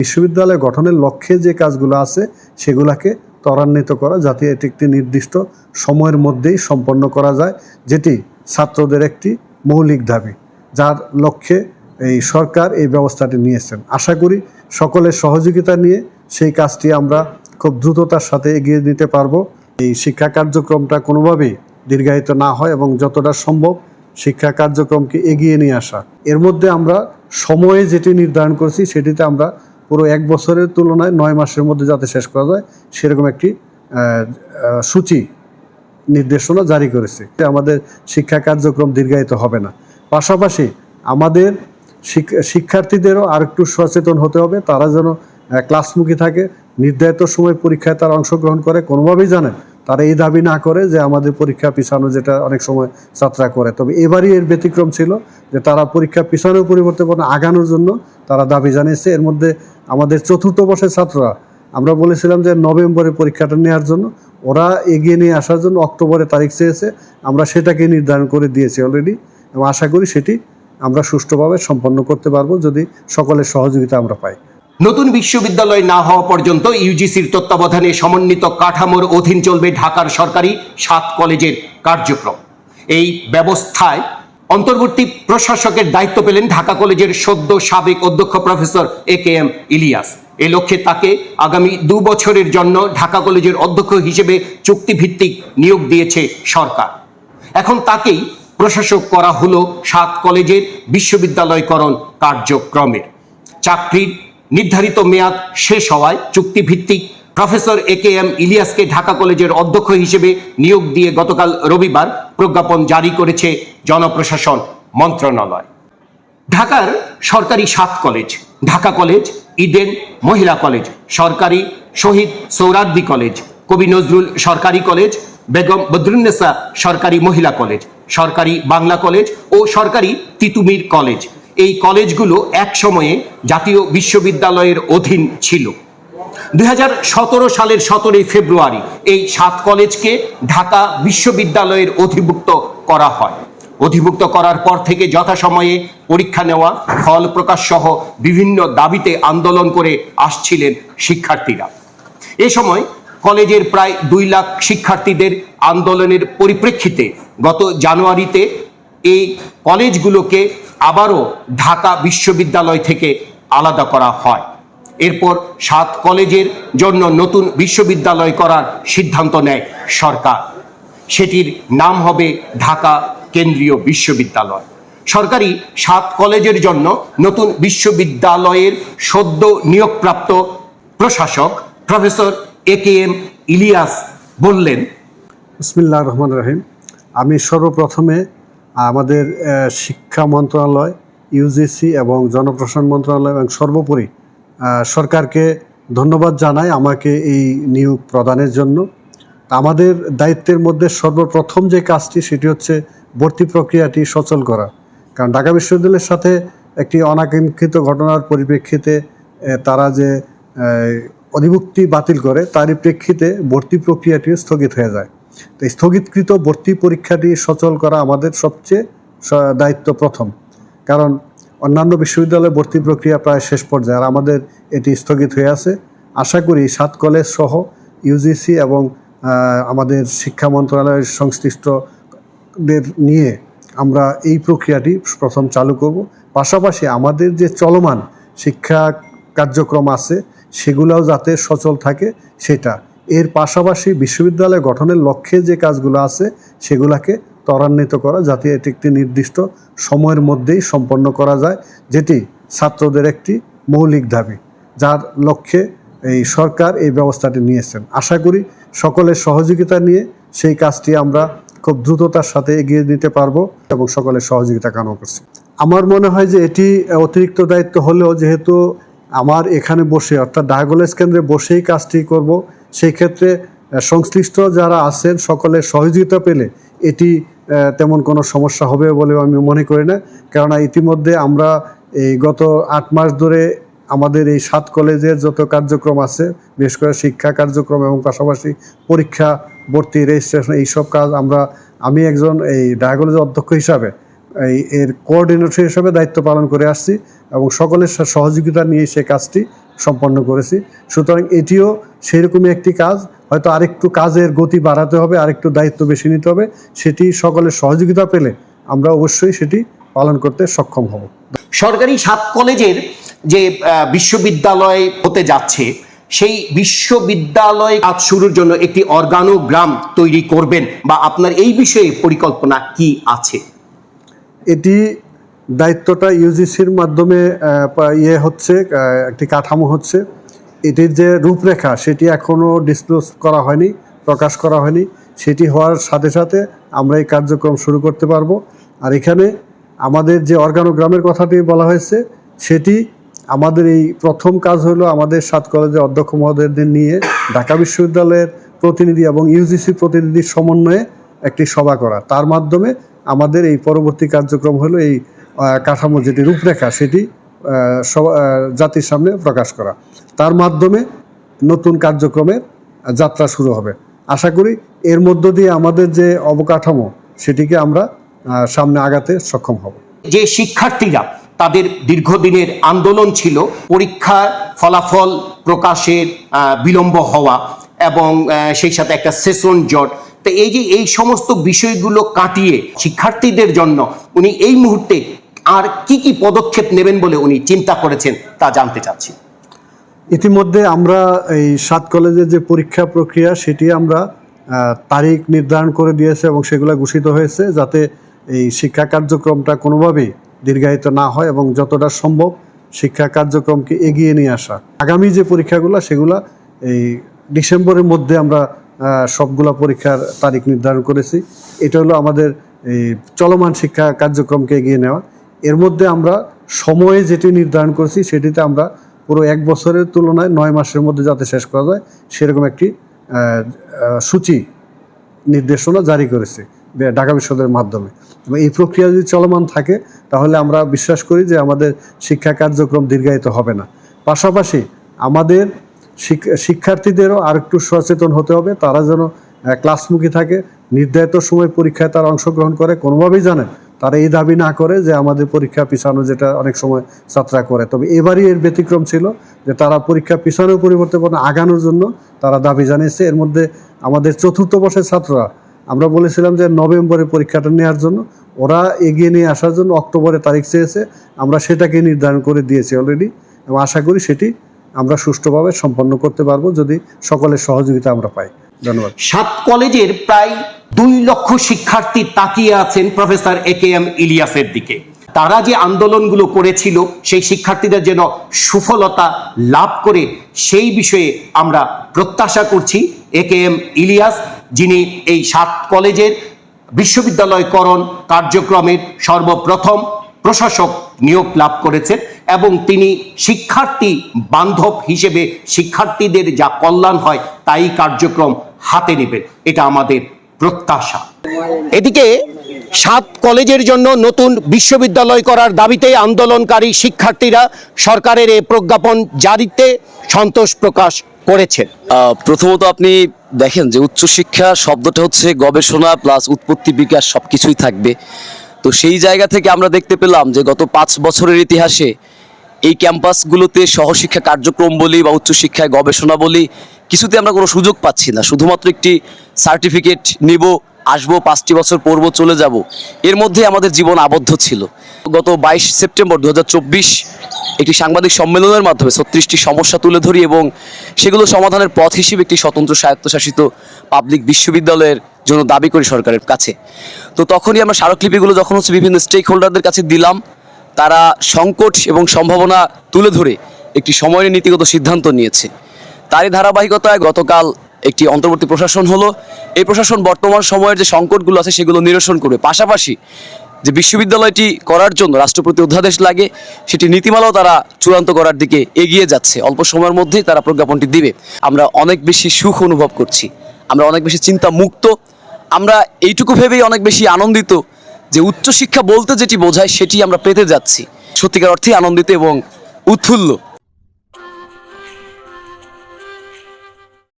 বিশ্ববিদ্যালয় গঠনের লক্ষ্যে যে কাজগুলো আছে সেগুলোকে ত্বরান্বিত করা, যাতে এটি একটি নির্দিষ্ট সময়ের মধ্যেই সম্পন্ন করা যায়, যেটি ছাত্রদের একটি মৌলিক দাবি, যার লক্ষ্যে এই সরকার এই ব্যবস্থাটি নিয়েছেন। আশা করি সকলের সহযোগিতা নিয়ে সেই কাজটি আমরা খুব দ্রুততার সাথে এগিয়ে নিতে পারবো। এই শিক্ষা কার্যক্রমটা কোনোভাবেই দীর্ঘায়িত না হয় এবং যতটা সম্ভব শিক্ষা কার্যক্রমকে এগিয়ে নিয়ে আসা। এর মধ্যে আমরা সময়ে যেটি নির্ধারণ করেছি সেটিতে আমরা পুরো 1 বছরের তুলনায় 9 মাসের মধ্যে যাতে শেষ করা যায় সেরকম একটি সূচি নির্দেশনা জারি করেছে। আমাদের শিক্ষা কার্যক্রম দীর্ঘায়িত হবে না। পাশাপাশি আমাদের শিক্ষার্থীদেরও আরেকটু সচেতন হতে হবে, তারা যেন ক্লাসমুখী থাকে, নির্ধারিত সময় পরীক্ষায় তারা অংশগ্রহণ করে। কোনোভাবেই জানেন তারা এই দাবি না করে যে আমাদের পরীক্ষা পিছানো, যেটা অনেক সময় ছাত্ররা করে। তবে এবারই এর ব্যতিক্রম ছিল যে তারা পরীক্ষা পিছানোর পরিবর্তে আগানোর জন্য তারা দাবি জানিয়েছে। এর মধ্যে আমাদের 4র্থ বর্ষের ছাত্ররা, আমরা বলেছিলাম যে নভেম্বরে পরীক্ষাটা নেওয়ার জন্য, ওরা এগিয়ে নিয়ে আসার জন্য অক্টোবরে তারিখ চেয়েছে। আমরা সেটাকে নির্ধারণ করে দিয়েছি অলরেডি এবং আশা করি সেটি আমরা সুষ্ঠুভাবে সম্পন্ন করতে পারবো যদি সকলের সহযোগিতা আমরা পাই। নতুন বিশ্ববিদ্যালয় না হওয়া পর্যন্ত ইউজিসির তত্ত্বাবধানে সমন্বিত কাঠামোর অধীন চলবে ঢাকার সরকারি 7 কলেজের কার্যক্রম। এই ব্যবস্থায় অন্তর্বর্তী প্রশাসকের দায়িত্ব পেলেন ঢাকা কলেজের সদ্য সাবেক অধ্যক্ষ প্রফেসর AKM ইলিয়াস। এ লক্ষ্যে তাকে আগামী 2 বছরের জন্য ঢাকা কলেজের অধ্যক্ষ হিসেবে চুক্তিভিত্তিক নিয়োগ দিয়েছে সরকার। এখন তাকেই প্রশাসক করা হলো 7 কলেজের বিশ্ববিদ্যালয়করণ কার্যক্রমের। চাকরির নির্ধারিত মেয়াদ শেষ হওয়ায় চুক্তিভিত্তিক প্রফেসর AKM ইলিয়াসকে ঢাকা কলেজের অধ্যক্ষ হিসেবে নিয়োগ দিয়ে গতকাল রবিবার প্রজ্ঞাপন জারি করেছে জনপ্রশাসন মন্ত্রণালয়। ঢাকার সরকারি 7 কলেজ, ঢাকা কলেজ, ইডেন মহিলা কলেজ, সরকারি শহীদ সোহরাওয়ার্দী কলেজ, কবি নজরুল সরকারি কলেজ, বেগম বদরুন্নেসা সরকারি মহিলা কলেজ, সরকারি বাংলা কলেজ ও সরকারি তিতুমির কলেজ, এই কলেজগুলো এক সময়ে জাতীয় বিশ্ববিদ্যালয়ের অধীন ছিল। 2017 সালের 17 ফেব্রুয়ারি এই 7 কলেজকে ঢাকা বিশ্ববিদ্যালয়ের অধিভুক্ত করা হয়। অধিভুক্ত করার পর থেকে যথাসময়ে পরীক্ষা নেওয়া, ফল প্রকাশ সহ বিভিন্ন দাবিতে আন্দোলন করে আসছিলেন শিক্ষার্থীরা। এ সময় কলেজের প্রায় 2 লাখ শিক্ষার্থীদের আন্দোলনের পরিপ্রেক্ষিতে গত জানুয়ারিতে এই কলেজগুলোকে আবারও ঢাকা বিশ্ববিদ্যালয় থেকে আলাদা করা হয়। এরপর 7 কলেজের জন্য নতুন বিশ্ববিদ্যালয় করার সিদ্ধান্ত নেয় সরকার। সেটির নাম হবে ঢাকা কেন্দ্রীয় বিশ্ববিদ্যালয়। সরকারি 7 কলেজের জন্য নতুন বিশ্ববিদ্যালয়ের সদ্য নিয়োগপ্রাপ্ত প্রশাসক প্রফেসর AKM ইলিয়াস বললেন, বিসমিল্লাহির রহমানির রহিম। আমি সর্বপ্রথমে আমাদের শিক্ষা মন্ত্রণালয়, ইউজিসি এবং জনপ্রশাসন মন্ত্রণালয় এবং সর্বোপরি সরকারকে ধন্যবাদ জানাই আমাকে এই নিয়োগ প্রদানের জন্য। আমাদের দায়িত্বের মধ্যে সর্বপ্রথম যে কাজটি সেটি হচ্ছে ভর্তি প্রক্রিয়াটি সচল করা। কারণ ঢাকা বিশ্ববিদ্যালয়ের সাথে একটি অনাকাঙ্ক্ষিত ঘটনার পরিপ্রেক্ষিতে তারা যে অধিভুক্তি বাতিল করে, তারই প্রেক্ষিতে ভর্তি প্রক্রিয়াটি স্থগিত হয়ে যায়। তো স্থগিতকৃত ভর্তি পরীক্ষাটি সচল করা আমাদের সবচেয়ে দায়িত্ব প্রথম, কারণ অন্যান্য বিশ্ববিদ্যালয়ে ভর্তি প্রক্রিয়া প্রায় শেষ পর্যায়ে, আর আমাদের এটি স্থগিত হয়ে আছে। আশা করি 7 কলেজ সহ ইউজিসি এবং আমাদের শিক্ষা মন্ত্রণালয়ের সংশ্লিষ্টদের নিয়ে আমরা এই প্রক্রিয়াটি প্রথম চালু করব। পাশাপাশি আমাদের যে চলমান শিক্ষা কার্যক্রম আছে সেগুলোও যাতে সচল থাকে সেটা। এর পাশাপাশি বিশ্ববিদ্যালয় গঠনের লক্ষ্যে যে কাজগুলো আছে সেগুলোকে ত্বরান্বিত করা, যাতে এটি একটি নির্দিষ্ট সময়ের মধ্যেই সম্পন্ন করা যায়, যেটি ছাত্রদের একটি মৌলিক দাবি, যার লক্ষ্যে এই সরকার এই ব্যবস্থাটি নিয়েছেন। আশা করি সকলের সহযোগিতা নিয়ে সেই কাজটি আমরা খুব দ্রুততার সাথে এগিয়ে নিতে পারবো এবং সকলের সহযোগিতা কামনা করছি। আমার মনে হয় যে এটি অতিরিক্ত দায়িত্ব হলেও, যেহেতু আমার এখানে বসে অর্থাৎ ঢাকা কলেজ কেন্দ্রে বসেই কাজটি করব, সেই ক্ষেত্রে সংশ্লিষ্ট যারা আছেন সকলের সহযোগিতা পেলে এটি তেমন কোনো সমস্যা হবে বলে আমি মনে করি না। কেননা ইতিমধ্যে আমরা এই গত 8 মাস ধরে আমাদের এই 7 কলেজের যত কার্যক্রম আছে, বিশেষ করে শিক্ষা কার্যক্রম এবং পাশাপাশি পরীক্ষা, ভর্তি, রেজিস্ট্রেশন, এইসব কাজ আমি একজন এই ঢাকা কলেজের অধ্যক্ষ হিসাবে এর কোঅর্ডিনেটর হিসাবে দায়িত্ব পালন করে আসছি এবং সকলের সহযোগিতা নিয়ে সে কাজটি সম্পন্ন করেছি। সুতরাং এটিও সেরকমই একটি কাজ, হয়তো আরেকটু কাজের গতি বাড়াতে হবে, আরেকটু দায়িত্ব বেশি নিতে হবে। সেটি সকলের সহযোগিতা পেলে আমরা অবশ্যই সেটি পালন করতে সক্ষম হব। সরকারি 7 কলেজের যে বিশ্ববিদ্যালয় হতে যাচ্ছে, সেই বিশ্ববিদ্যালয় কাজ শুরুর জন্য একটি অর্গানোগ্রাম তৈরি করবেন, বা আপনার এই বিষয়ে পরিকল্পনা কি আছে? এটি দায়িত্বটা ইউজিসির মাধ্যমে হচ্ছে, একটি কাঠামো হচ্ছে। এটির যে রূপরেখা সেটি এখনও ডিসক্লোজ করা হয়নি, প্রকাশ করা হয়নি। সেটি হওয়ার সাথে সাথে আমরা এই কার্যক্রম শুরু করতে পারবো। আর এখানে আমাদের যে অর্গানোগ্রামের কথাটি বলা হয়েছে, সেটি আমাদের এই প্রথম কাজ হলো আমাদের 7 কলেজের অধ্যক্ষ মহোদয়দের নিয়ে ঢাকা বিশ্ববিদ্যালয়ের প্রতিনিধি এবং ইউজিসি প্রতিনিধির সমন্বয়ে একটি সভা করা। তার মাধ্যমে আমাদের এই পরবর্তী কার্যক্রম হলো এই কাঠামো, যেটি রূপরেখা, সেটি জাতির সামনে প্রকাশ করা। তার মাধ্যমে নতুন কার্যক্রমের যাত্রা শুরু হবে। আশা করি এর মধ্য দিয়ে আমাদের যে অবকাঠামো সেটিকে আমরা সামনে আগাতে সক্ষম হব। যে শিক্ষার্থীরা, তাদের দীর্ঘদিনের আন্দোলন ছিল পরীক্ষার ফলাফল প্রকাশের বিলম্ব হওয়া এবং সেই সাথে একটা সেশন জট, তো এই যে এই সমস্ত বিষয়গুলো কাটিয়ে শিক্ষার্থীদের জন্য উনি এই মুহূর্তে আর কি কি পদক্ষেপ নেবেন বলে উনি চিন্তা করেছেন তা জানতে চাচ্ছি। ইতিমধ্যে আমরা এই 7 কলেজের যে পরীক্ষা প্রক্রিয়া সেটি আমরা তারিখ নির্ধারণ করে দিয়েছে এবং সেগুলো ঘোষিত হয়েছে, যাতে এই শিক্ষা কার্যক্রমটা কোনোভাবেই দীর্ঘায়িত না হয় এবং যতটা সম্ভব শিক্ষা কার্যক্রমকে এগিয়ে নিয়ে আসা। আগামী যে পরীক্ষাগুলো সেগুলো এই ডিসেম্বরের মধ্যে আমরা সবগুলো পরীক্ষার তারিখ নির্ধারণ করেছি। এটা হলো আমাদের এই চলমান শিক্ষা কার্যক্রমকে এগিয়ে নেওয়া। এর মধ্যে আমরা সময়ে যেটি নির্ধারণ করেছি সেটিতে আমরা পুরো 1 বছরের তুলনায় 9 মাসের মধ্যে যাতে শেষ করা যায় সেরকম একটি সূচি নির্দেশনা জারি করেছে ঢাকা বিশ্ববিদ্যালয়ের মাধ্যমে। এবং এই প্রক্রিয়া যদি চলমান থাকে তাহলে আমরা বিশ্বাস করি যে আমাদের শিক্ষা কার্যক্রম দীর্ঘায়িত হবে না। পাশাপাশি আমাদের শিক্ষার্থীদেরও আরেকটু সচেতন হতে হবে, তারা যেন ক্লাসমুখী থাকে, নির্ধারিত সময় পরীক্ষায় তারা অংশগ্রহণ করে। কোনোভাবেই জানেন তারা এই দাবি না করে যে আমাদের পরীক্ষা পিছানো, যেটা অনেক সময় ছাত্ররা করে। তবে এবারই এর ব্যতিক্রম ছিল যে তারা পরীক্ষা পিছানোর পরিবর্তে আগানোর জন্য তারা দাবি জানিয়েছে। এর মধ্যে আমাদের 4র্থ বর্ষের ছাত্ররা, আমরা বলেছিলাম যে নভেম্বরে পরীক্ষাটা নেওয়ার জন্য, ওরা এগিয়ে নিয়ে আসার জন্য অক্টোবরে তারিখ চেয়েছে। আমরা সেটাকে নির্ধারণ করে দিয়েছি অলরেডি এবং আশা করি সেটি আমরা সুষ্ঠুভাবে সম্পন্ন করতে পারবো যদি সকলের সহযোগিতা আমরা পাই। ধন্যবাদ। 7 কলেজের প্রায় 2 লক্ষ শিক্ষার্থী তাকিয়ে আছেন প্রফেসর AKM ইলিয়াসের দিকে। তারা যে আন্দোলনগুলো করেছিল সেই শিক্ষার্থীদের যেন সুফলতা লাভ করে, সেই বিষয়ে আমরা প্রত্যাশা করছি AKM ইলিয়াস, যিনি এই 7 কলেজের বিশ্ববিদ্যালয়করণ কার্যক্রমের সর্বপ্রথম প্রশাসক নিয়োগ লাভ করেছেন এবং তিনি শিক্ষার্থী বান্ধব হিসেবে শিক্ষার্থীদের যা কল্যাণ হয় তাই কার্যক্রম হাতে নেবেন, এটা আমাদের প্রত্যাশা। এদিকে 7 কলেজের জন্য নতুন বিশ্ববিদ্যালয় করার দাবিতে আন্দোলনকারী শিক্ষার্থীরা সরকারের এই প্রজ্ঞাপন জারিতে সন্তোষ প্রকাশ করেছেন। প্রথমত আপনি দেখেন যে উচ্চশিক্ষা শব্দটা হচ্ছে গবেষণা প্লাস উৎপত্তি বিকাশ সবকিছুই থাকবে। তো সেই জায়গা থেকে আমরা দেখতে পেলাম যে গত 5 বছরের ইতিহাসে এই ক্যাম্পাসগুলোতে সহশিক্ষা কার্যক্রম বলি বা উচ্চশিক্ষায় গবেষণা বলি কিছুতে আমরা কোনো সুযোগ পাচ্ছি না। শুধুমাত্র একটি সার্টিফিকেট নিব, আসবো, 5টি বছর পড়বো, চলে যাব, এর মধ্যে আমাদের জীবন আবদ্ধ ছিল। গত 22 সেপ্টেম্বর 2024 একটি সাংবাদিক সম্মেলনের মাধ্যমে 36টি সমস্যা তুলে ধরি এবং সেগুলো সমাধানের পথ হিসেবে একটি স্বতন্ত্র স্বায়ত্তশাসিত পাবলিক বিশ্ববিদ্যালয়ের জন্য দাবি করি সরকারের কাছে। তো তখনই আমরা স্মারকলিপিগুলো যখন বিভিন্ন স্টেক হোল্ডারদের কাছে দিলাম, তারা সংকট এবং সম্ভাবনা তুলে ধরে একটি সময় নীতিগত সিদ্ধান্ত নিয়েছে। তারই ধারাবাহিকতায় গতকাল একটি অন্তর্বর্তী প্রশাসন হলো। এই প্রশাসন বর্তমান সময়ের যে সংকটগুলো আছে সেগুলো নিরসন করবে, পাশাপাশি যে বিশ্ববিদ্যালয়টি করার জন্য রাষ্ট্রপতি অধ্যাদেশ লাগে সেটি নীতিমালাও তারা চূড়ান্ত করার দিকে এগিয়ে যাচ্ছে। অল্প সময়ের মধ্যেই তারা প্রজ্ঞাপনটি দিবে। আমরা অনেক বেশি সুখ অনুভব করছি, আমরা অনেক বেশি চিন্তা মুক্ত, আমরা এইটুকু ভেবেই অনেক বেশি আনন্দিত যে উচ্চশিক্ষা বলতে যেটি বোঝায় সেটি আমরা পেতে যাচ্ছি। সত্যিকার অর্থেই আনন্দিত এবং উৎফুল্ল।